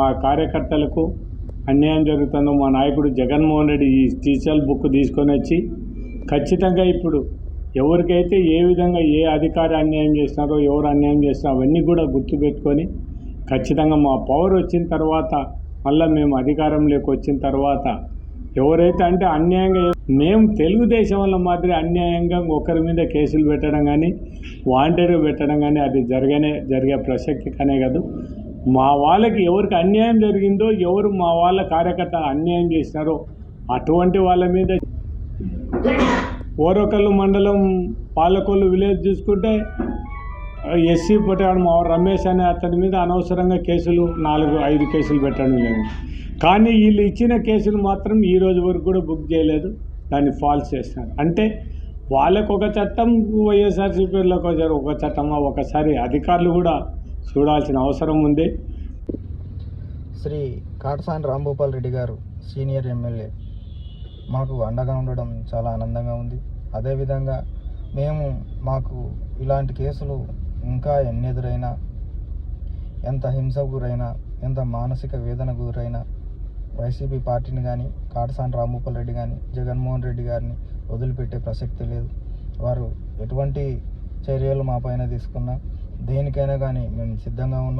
మా కార్యకర్తలకు అన్యాయం జరుగుతుందో మా నాయకుడు జగన్మోహన్ రెడ్డి ఈ టీచర్ బుక్ తీసుకొని వచ్చి ఖచ్చితంగా ఇప్పుడు ఎవరికైతే ఏ విధంగా ఏ అధికారి అన్యాయం చేస్తున్నారో ఎవరు అన్యాయం చేస్తున్నారో అవన్నీ కూడా గుర్తుపెట్టుకొని ఖచ్చితంగా మా పవర్ వచ్చిన తర్వాత మళ్ళీ మేము అధికారంలోకి వచ్చిన తర్వాత ఎవరైతే అంటే అన్యాయంగా మేము తెలుగుదేశం వల్ల మాదిరి అన్యాయంగా ఒకరి మీద కేసులు పెట్టడం కానీ వాంటెడ్ పెట్టడం కానీ అది జరిగే ప్రసక్తి కానే కాదు. మా వాళ్ళకి ఎవరికి అన్యాయం జరిగిందో ఎవరు మా వాళ్ళ కార్యకర్త అన్యాయం చేసినారో అటువంటి వాళ్ళ మీద ఓరకల్లు మండలం పాలకొల్లు విలేజ్ చూసుకుంటే ఎస్సీ పట్టాడు మా రమేష్ అనే అతని మీద అనవసరంగా కేసులు 4-5 కేసులు పెట్టడం లేదు. కానీ వీళ్ళు ఇచ్చిన కేసులు మాత్రం ఈ రోజు వరకు కూడా బుక్ చేయలేదు, దాన్ని ఫాల్స్ చేస్తున్నారు. అంటే వాళ్ళకు ఒక చట్టం, వైఎస్ఆర్సీపీలకు ఒక చట్టమా? ఒకసారి అధికారులు కూడా చూడాల్సిన అవసరం ఉంది. శ్రీ కాటసాని రాంభూపాల్ రెడ్డి గారు సీనియర్ ఎమ్మెల్యే మాకు అండగా ఉండడం చాలా ఆనందంగా ఉంది. అదేవిధంగా మాకు ఇలాంటి కేసులు ఇంకా ఎన్నెదురైనా, ఎంత హింసకు గురైనా, ఎంత మానసిక వేదన గురైనా వైసీపీ పార్టీని కానీ కాటసాని రాంభూపాల్ రెడ్డి కానీ జగన్మోహన్ రెడ్డి గారిని వదిలిపెట్టే ప్రసక్తి లేదు. వారు ఎటువంటి చర్యలు మా పైన తీసుకున్నా దేనికైనా కానీ మేము సిద్ధంగా ఉన్నాం.